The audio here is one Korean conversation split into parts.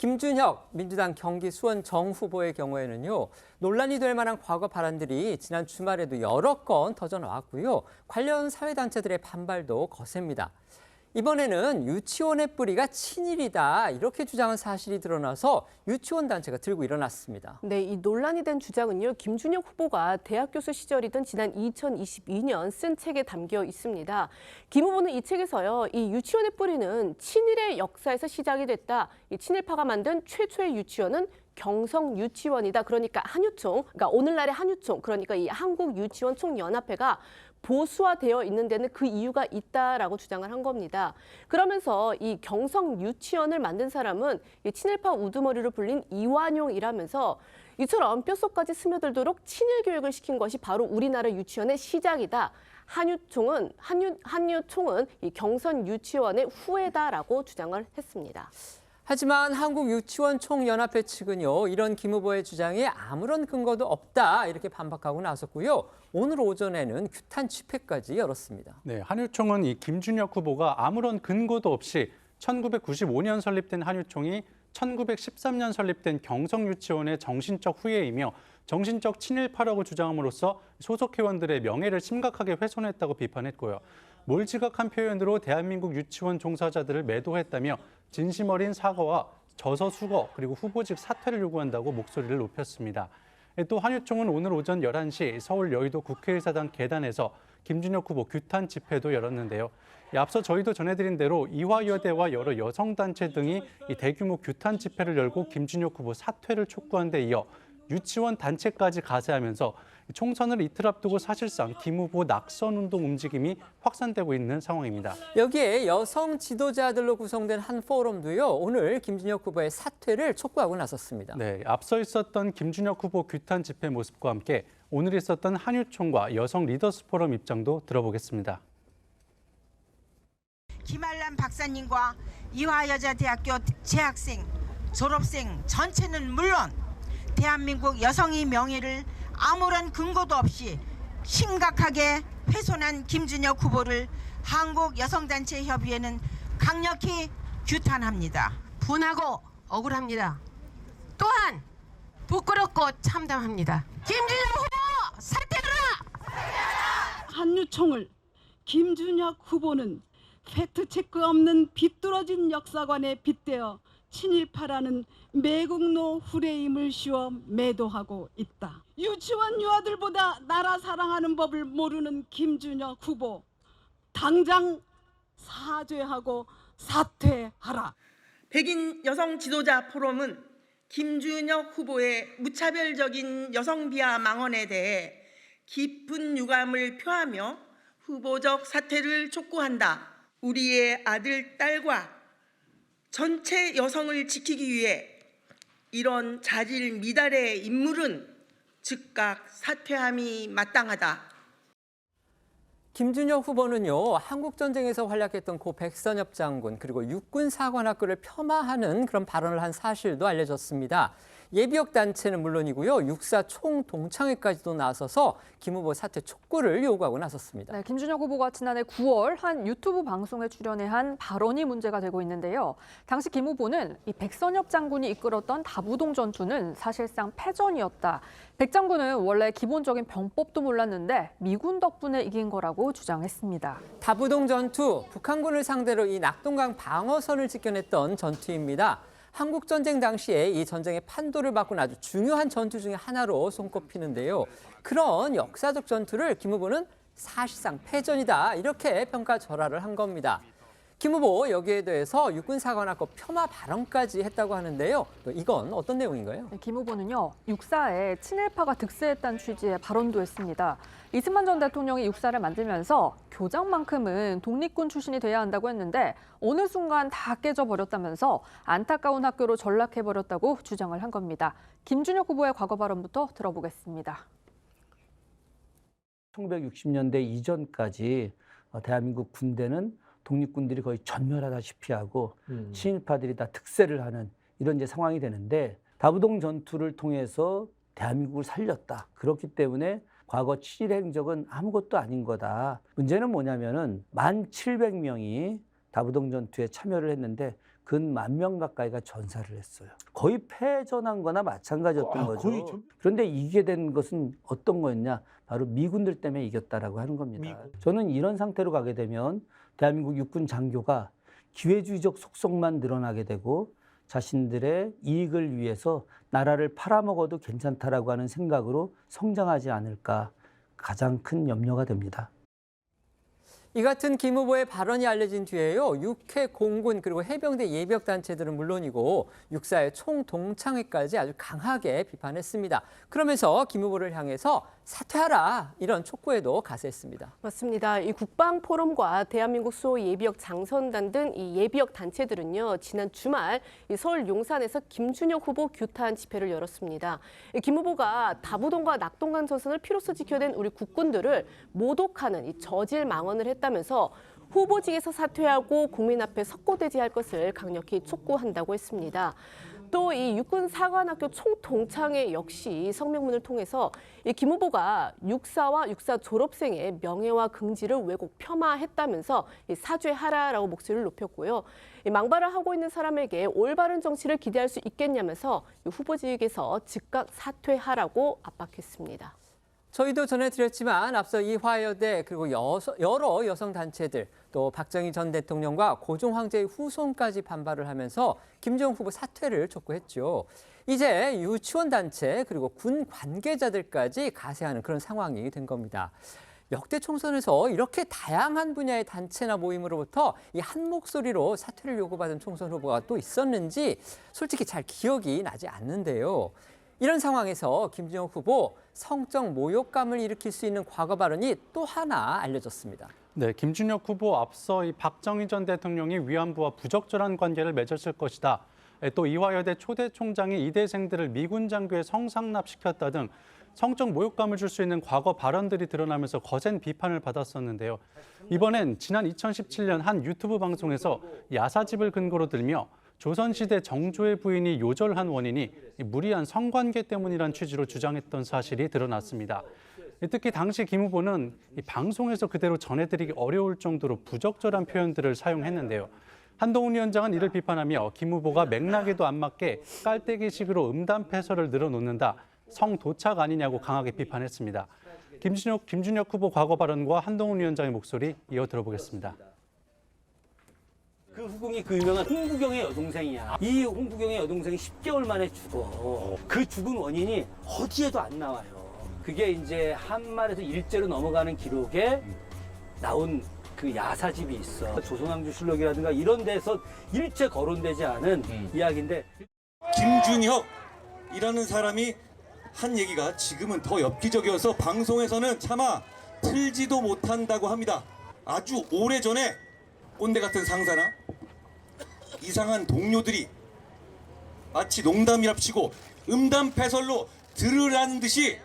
김준혁 민주당 경기 수원 정 후보의 경우에는요. 논란이 될 만한 과거 발언들이 지난 주말에도 여러 건 터져나왔고요. 관련 사회단체들의 반발도 거셉니다. 이번에는 유치원의 뿌리가 친일이다 이렇게 주장한 사실이 드러나서 유치원 단체가 들고 일어났습니다. 네, 이 논란이 된 주장은요. 김준혁 후보가 대학 교수 시절이던 지난 2022년 쓴 책에 담겨 있습니다. 김 후보는 이 책에서요. 이 유치원의 뿌리는 친일의 역사에서 시작이 됐다. 이 친일파가 만든 최초의 유치원은 경성유치원이다. 그러니까 한유총, 그러니까 오늘날의 한유총, 그러니까 이 한국유치원 총연합회가 보수화되어 있는 데는 그 이유가 있다라고 주장을 한 겁니다. 그러면서 이 경성유치원을 만든 사람은 이 친일파 우두머리로 불린 이완용이라면서 이처럼 뼛속까지 스며들도록 친일 교육을 시킨 것이 바로 우리나라 유치원의 시작이다. 한유총은 이 경선유치원의 후예다라고 주장을 했습니다. 하지만 한국유치원총연합회 측은요. 이런 김 후보의 주장에 아무런 근거도 없다 이렇게 반박하고 나섰고요. 오늘 오전에는 규탄 집회까지 열었습니다. 네, 한유총은 이 김준혁 후보가 아무런 근거도 없이 1995년 설립된 한유총이 1913년 설립된 경성유치원의 정신적 후예이며 정신적 친일파라고 주장함으로써 소속 회원들의 명예를 심각하게 훼손했다고 비판했고요. 몰지각한 표현으로 대한민국 유치원 종사자들을 매도했다며 진심 어린 사과와 저서수거 그리고 후보직 사퇴를 요구한다고 목소리를 높였습니다. 또 한유총은 오늘 오전 11시 서울 여의도 국회의사당 계단에서 김준혁 후보 규탄 집회도 열었는데요. 앞서 저희도 전해드린 대로 이화여대와 여러 여성단체 등이 이 대규모 규탄 집회를 열고 김준혁 후보 사퇴를 촉구한 데 이어 유치원 단체까지 가세하면서 총선을 이틀 앞두고 사실상 김 후보 낙선운동 움직임이 확산되고 있는 상황입니다. 여기에 여성 지도자들로 구성된 한 포럼도요. 오늘 김준혁 후보의 사퇴를 촉구하고 나섰습니다. 네, 앞서 있었던 김준혁 후보 규탄 집회 모습과 함께 오늘 있었던 한유총과 여성 리더스 포럼 입장도 들어보겠습니다. 김한란 박사님과 이화여자대학교 재학생, 졸업생 전체는 물론 대한민국 여성의 명예를 아무런 근거도 없이 심각하게 훼손한 김준혁 후보를 한국여성단체협의회는 강력히 규탄합니다. 분하고 억울합니다. 또한 부끄럽고 참담합니다. 김준혁 후보 사퇴하라! 한유총을 김준혁 후보는 팩트체크 없는 비뚤어진 역사관에 빗대어 친일파라는 매국노 후레임을 씌워 매도하고 있다. 유치원 유아들보다 나라 사랑하는 법을 모르는 김준혁 후보, 당장 사죄하고 사퇴하라. 백인 여성 지도자 포럼은 김준혁 후보의 무차별적인 여성 비하 망언에 대해 깊은 유감을 표하며 후보적 사퇴를 촉구한다. 우리의 아들, 딸과 전체 여성을 지키기 위해 이런 자질 미달의 인물은 즉각 사퇴함이 마땅하다. 김준혁 후보는요. 한국전쟁에서 활약했던 고 백선엽 장군 그리고 육군사관학교를 폄하하는 그런 발언을 한 사실도 알려졌습니다. 예비역 단체는 물론이고요. 육사 총동창회까지도 나서서 김 후보 사퇴 촉구를 요구하고 나섰습니다. 네, 김준혁 후보가 지난해 9월 한 유튜브 방송에 출연해 한 발언이 문제가 되고 있는데요. 당시 김 후보는 이 백선엽 장군이 이끌었던 다부동 전투는 사실상 패전이었다. 백 장군은 원래 기본적인 병법도 몰랐는데 미군 덕분에 이긴 거라고 주장했습니다. 다부동 전투, 북한군을 상대로 이 낙동강 방어선을 지켜냈던 전투입니다. 한국전쟁 당시에 이 전쟁의 판도를 바꾼 아주 중요한 전투 중에 하나로 손꼽히는데요. 그런 역사적 전투를 김 후보는 사실상 패전이다 이렇게 평가절하를 한 겁니다. 김 후보 여기에 대해서 육군사관학교 폄하 발언까지 했다고 하는데요. 이건 어떤 내용인가요? 네, 김 후보는요. 육사에 친일파가 득세했다는 취지의 발언도 했습니다. 이승만 전 대통령이 육사를 만들면서 교장만큼은 독립군 출신이 돼야 한다고 했는데 어느 순간 다 깨져버렸다면서 안타까운 학교로 전락해버렸다고 주장을 한 겁니다. 김준혁 후보의 과거 발언부터 들어보겠습니다. 1960년대 이전까지 대한민국 군대는 독립군들이 거의 전멸하다시피 하고 친일파들이 다 득세를 하는 이런 이제 상황이 되는데 다부동 전투를 통해서 대한민국을 살렸다. 그렇기 때문에 과거 친일 행적은 아무것도 아닌 거다. 문제는 뭐냐면은 1,700명이 다부동 전투에 참여를 했는데 근 10,000명 가까이가 전사를 했어요. 거의 패전한 거나 마찬가지였던 거죠. 그런데 이기게 된 것은 어떤 거였냐? 바로 미군들 때문에 이겼다라고 하는 겁니다. 저는 이런 상태로 가게 되면 대한민국 육군 장교가 기회주의적 속성만 늘어나게 되고 자신들의 이익을 위해서 나라를 팔아먹어도 괜찮다라고 하는 생각으로 성장하지 않을까 가장 큰 염려가 됩니다. 이 같은 김 후보의 발언이 알려진 뒤에요. 육해 공군 그리고 해병대 예비역 단체들은 물론이고 육사의 총동창회까지 아주 강하게 비판했습니다. 그러면서 김 후보를 향해서 사퇴하라 이런 촉구에도 가세했습니다. 맞습니다. 이 국방포럼과 대한민국 수호 예비역 장선단 등 이 예비역 단체들은요, 지난 주말 이 서울 용산에서 김준혁 후보 규탄 집회를 열었습니다. 김 후보가 다부동과 낙동강 전선을 피로써 지켜낸 우리 국군들을 모독하는 이 저질 망언을 했다면서 후보직에서 사퇴하고 국민 앞에 석고대지할 것을 강력히 촉구한다고 했습니다. 또 이 육군 사관학교 총동창회 역시 성명문을 통해서 이 김 후보가 육사와 육사 졸업생의 명예와 긍지를 왜곡 폄하했다면서 사죄하라라고 목소리를 높였고요. 망발을 하고 있는 사람에게 올바른 정치를 기대할 수 있겠냐면서 후보직에서 즉각 사퇴하라고 압박했습니다. 저희도 전해드렸지만 앞서 이화여대 그리고 여러 여성 단체들 또 박정희 전 대통령과 고종 황제의 후손까지 반발을 하면서 김정은 후보 사퇴를 촉구했죠. 이제 유치원 단체 그리고 군 관계자들까지 가세하는 그런 상황이 된 겁니다. 역대 총선에서 이렇게 다양한 분야의 단체나 모임으로부터 이 한 목소리로 사퇴를 요구받은 총선 후보가 또 있었는지 솔직히 잘 기억이 나지 않는데요. 이런 상황에서 김준혁 후보 성적 모욕감을 일으킬 수 있는 과거 발언이 또 하나 알려졌습니다. 네, 김준혁 후보 앞서 이 박정희 전 대통령이 위안부와 부적절한 관계를 맺었을 것이다. 또 이화여대 초대 총장이 이대생들을 미군 장교에 성상납시켰다 등 성적 모욕감을 줄 수 있는 과거 발언들이 드러나면서 거센 비판을 받았었는데요. 이번엔 지난 2017년 한 유튜브 방송에서 야사집을 근거로 들며 조선시대 정조의 부인이 요절한 원인이 무리한 성관계 때문이란 취지로 주장했던 사실이 드러났습니다. 특히 당시 김 후보는 이 방송에서 그대로 전해드리기 어려울 정도로 부적절한 표현들을 사용했는데요. 한동훈 위원장은 이를 비판하며 김 후보가 맥락에도 안 맞게 깔때기식으로 음담패설을 늘어놓는다, 성도착 아니냐고 강하게 비판했습니다. 김준혁 후보 과거 발언과 한동훈 위원장의 목소리 이어 들어보겠습니다. 그 후궁이 그 유명한 홍구경의 여동생이야. 이 홍구경의 여동생이 10개월 만에 죽어. 그 죽은 원인이 어디에도 안 나와요. 그게 이제 한말에서 일제로 넘어가는 기록에 나온 그 야사집이 있어. 조선왕조실록이라든가 이런 데서 일제 거론되지 않은 이야기인데. 김준혁이라는 사람이 한 얘기가 지금은 더 엽기적이어서 방송에서는 차마 틀지도 못한다고 합니다. 아주 오래전에 꼰대 같은 상사나 이상한 동료들이 마치 농담이랍시고 음담패설로 들으라는 듯이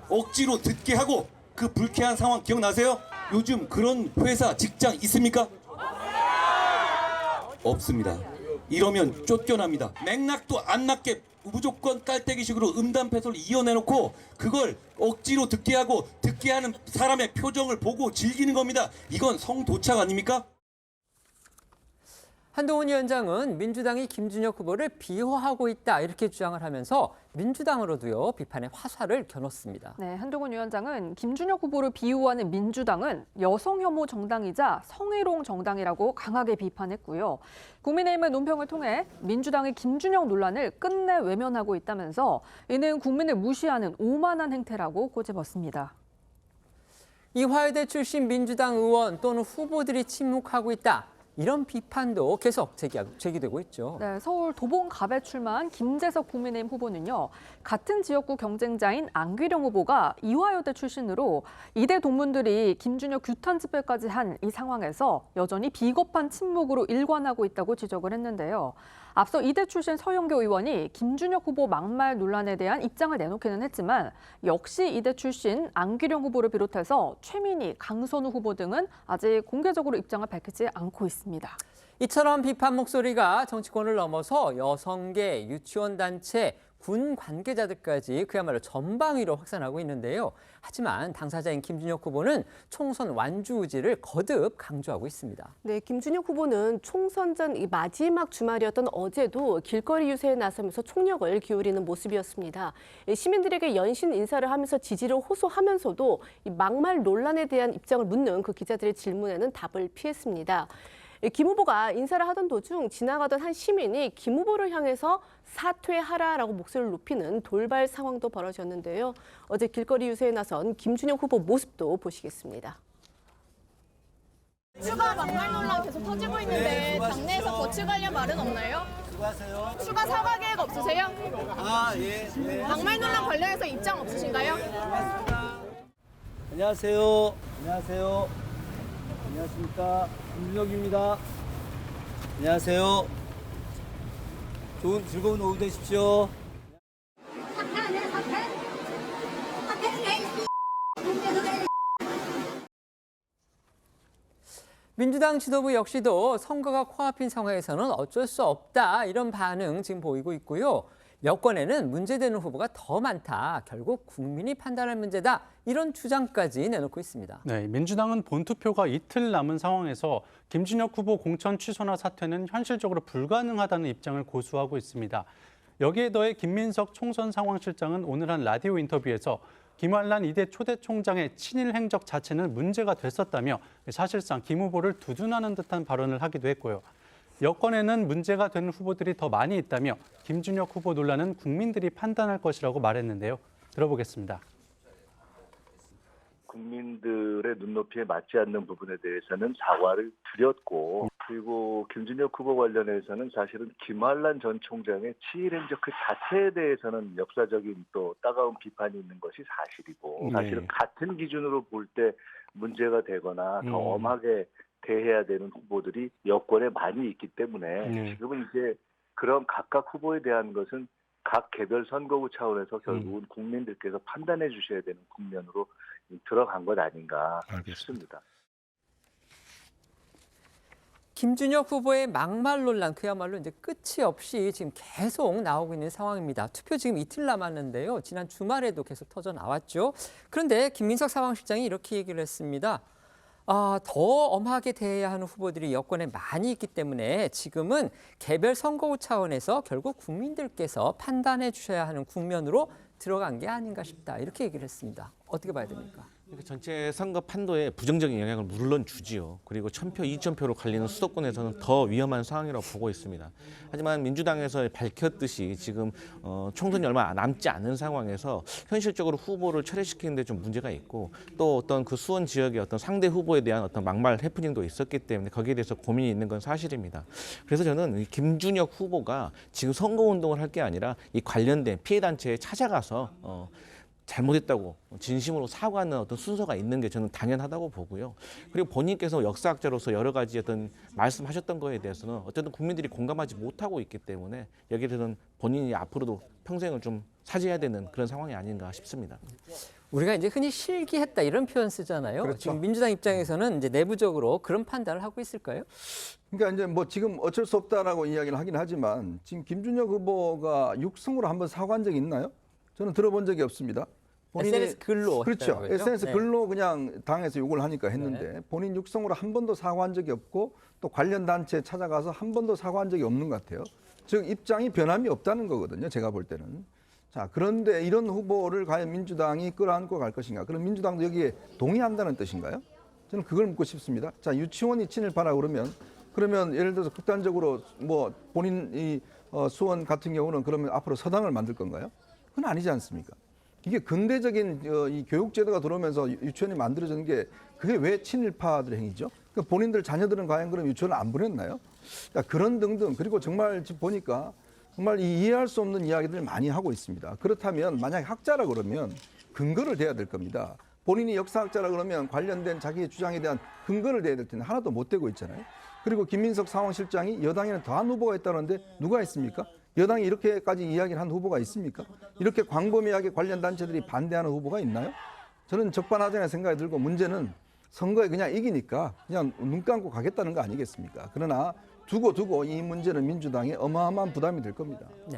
억지로 듣게 하고 그 불쾌한 상황 기억나세요? 요즘 그런 회사, 직장 있습니까? 없습니다. 이러면 쫓겨납니다. 맥락도 안 맞게 무조건 깔때기식으로 음담패설을 이어내놓고 그걸 억지로 듣게 하고 듣게 하는 사람의 표정을 보고 즐기는 겁니다. 이건 성도착 아닙니까? 한동훈 위원장은 민주당이 김준혁 후보를 비호하고 있다 이렇게 주장을 하면서 민주당으로도요 비판의 화살을 겨눴습니다. 네, 한동훈 위원장은 김준혁 후보를 비호하는 민주당은 여성 혐오 정당이자 성희롱 정당이라고 강하게 비판했고요. 국민의힘의 논평을 통해 민주당의 김준혁 논란을 끝내 외면하고 있다면서 이는 국민을 무시하는 오만한 행태라고 꼬집었습니다. 이화여대 출신 민주당 의원 또는 후보들이 침묵하고 있다. 이런 비판도 계속 제기되고 있죠. 네, 서울 도봉갑에 출마한 김재석 국민의힘 후보는요. 같은 지역구 경쟁자인 안규령 후보가 이화여대 출신으로 이대 동문들이 김준혁 규탄 집회까지 한 이 상황에서 여전히 비겁한 침묵으로 일관하고 있다고 지적을 했는데요. 앞서 이대 출신 서영교 의원이 김준혁 후보 막말 논란에 대한 입장을 내놓기는 했지만 역시 이대 출신 안규령 후보를 비롯해서 최민희, 강선우 후보 등은 아직 공개적으로 입장을 밝히지 않고 있습니다. 이처럼 비판 목소리가 정치권을 넘어서 여성계, 유치원 단체, 군 관계자들까지 그야말로 전방위로 확산하고 있는데요. 하지만 당사자인 김준혁 후보는 총선 완주 의지를 거듭 강조하고 있습니다. 네, 김준혁 후보는 총선 전 이 마지막 주말이었던 어제도 길거리 유세에 나서면서 총력을 기울이는 모습이었습니다. 시민들에게 연신 인사를 하면서 지지를 호소하면서도 이 막말 논란에 대한 입장을 묻는 그 기자들의 질문에는 답을 피했습니다. 김 후보가 인사를 하던 도중 지나가던 한 시민이 김 후보를 향해서 사퇴하라라고 목소리를 높이는 돌발 상황도 벌어졌는데요. 어제 길거리 유세에 나선 김준혁 후보 모습도 보시겠습니다. 추가 막말 논란 계속 터지고 있는데 당내에서 거치 관련 말은 없나요? 수고하세요. 추가 사과 계획 없으세요? 예. 막말 논란 관련해서 입장 없으신가요? 안녕하세요. 안녕하십니까. 김준혁입니다. 안녕하세요. 좋은 즐거운 오후 되십시오. 민주당 지도부 역시도 선거가 코앞인 상황에서는 어쩔 수 없다 이런 반응 지금 보이고 있고요. 여권에는 문제되는 후보가 더 많다. 결국 국민이 판단할 문제다. 이런 주장까지 내놓고 있습니다. 네, 민주당은 본투표가 이틀 남은 상황에서 김준혁 후보 공천 취소나 사퇴는 현실적으로 불가능하다는 입장을 고수하고 있습니다. 여기에 더해 김민석 총선 상황실장은 오늘 한 라디오 인터뷰에서 김환란 이대 초대 총장의 친일 행적 자체는 문제가 됐었다며 사실상 김 후보를 두둔하는 듯한 발언을 하기도 했고요. 여권에는 문제가 되는 후보들이 더 많이 있다며 김준혁 후보 논란은 국민들이 판단할 것이라고 말했는데요. 들어보겠습니다. 국민들의 눈높이에 맞지 않는 부분에 대해서는 사과를 드렸고, 그리고 김준혁 후보 관련해서는 사실은 김환란 전 총장의 친일 행적 그 자체에 대해서는 역사적인 또 따가운 비판이 있는 것이 사실이고, 사실은 같은 기준으로 볼 때 문제가 되거나 더 엄하게 대해야 되는 후보들이 여권에 많이 있기 때문에 지금은 이제 그런 각각 후보에 대한 것은 각 개별 선거구 차원에서 결국은 국민들께서 판단해 주셔야 되는 국면으로 들어간 것 아닌가 싶습니다. 김준혁 후보의 막말 논란 그야말로 이제 끝이 없이 지금 계속 나오고 있는 상황입니다. 투표 지금 이틀 남았는데요. 지난 주말에도 계속 터져 나왔죠. 그런데 김민석 상황실장이 이렇게 얘기를 했습니다. 더 엄하게 대해야 하는 후보들이 여권에 많이 있기 때문에 지금은 개별 선거구 차원에서 결국 국민들께서 판단해 주셔야 하는 국면으로 들어간 게 아닌가 싶다. 이렇게 얘기를 했습니다. 어떻게 봐야 됩니까? 전체 선거 판도에 부정적인 영향을 물론 주지요. 그리고 1000표, 2000표로 갈리는 수도권에서는 더 위험한 상황이라고 보고 있습니다. 하지만 민주당에서 밝혔듯이 지금 총선이 얼마 남지 않은 상황에서 현실적으로 후보를 철회시키는 데 좀 문제가 있고, 또 어떤 그 수원 지역의 어떤 상대 후보에 대한 어떤 막말 해프닝도 있었기 때문에 거기에 대해서 고민이 있는 건 사실입니다. 그래서 저는 김준혁 후보가 지금 선거운동을 할 게 아니라 이 관련된 피해 단체에 찾아가서 잘못했다고 진심으로 사과하는 어떤 순서가 있는 게 저는 당연하다고 보고요. 그리고 본인께서 역사학자로서 여러 가지 어떤 말씀하셨던 거에 대해서는 어쨌든 국민들이 공감하지 못하고 있기 때문에 여기에 대해서는 본인이 앞으로도 평생을 좀 사죄해야 되는 그런 상황이 아닌가 싶습니다. 우리가 이제 흔히 실기했다 이런 표현 쓰잖아요. 그렇죠. 지금 민주당 입장에서는 이제 내부적으로 그런 판단을 하고 있을까요? 그러니까 이제 뭐 지금 어쩔 수 없다라고 이야기를 하긴 하지만 지금 김준혁 후보가 육성으로 한번 사과한 적이 있나요? 저는 들어본 적이 없습니다. SNS 글로 그렇죠. 했다는 거죠? SNS 글로 그냥 당에서 욕을 하니까 했는데 본인 육성으로 한 번도 사과한 적이 없고 또 관련 단체에 찾아가서 한 번도 사과한 적이 없는 것 같아요. 즉 입장이 변함이 없다는 거거든요. 제가 볼 때는. 자, 그런데 이런 후보를 과연 민주당이 끌어안고 갈 것인가? 그럼 민주당도 여기에 동의한다는 뜻인가요? 저는 그걸 묻고 싶습니다. 자, 유치원이 친일파라 그러면 예를 들어서 극단적으로 뭐 본인이 수원 같은 경우는 그러면 앞으로 서당을 만들 건가요? 그건 아니지 않습니까? 이게 근대적인 이 교육제도가 들어오면서 유치원이 만들어지는 게 그게 왜 친일파들의 행위죠? 그러니까 본인들 자녀들은 과연 그럼 유치원을 안 보냈나요? 그런 등등. 그리고 정말 지금 보니까 정말 이해할 수 없는 이야기들을 많이 하고 있습니다. 그렇다면 만약에 학자라 그러면 근거를 대야 될 겁니다. 본인이 역사학자라 그러면 관련된 자기의 주장에 대한 근거를 대야 될 텐데 하나도 못 대고 있잖아요. 그리고 김민석 상황실장이 여당에는 더한 후보가 있다는데 누가 있습니까? 여당이 이렇게까지 이야기를 한 후보가 있습니까? 이렇게 광범위하게 관련 단체들이 반대하는 후보가 있나요? 저는 적반하장의 생각이 들고 문제는 선거에 그냥 이기니까 그냥 눈 감고 가겠다는 거 아니겠습니까? 그러나 두고 이 문제는 민주당에 어마어마한 부담이 될 겁니다. 네.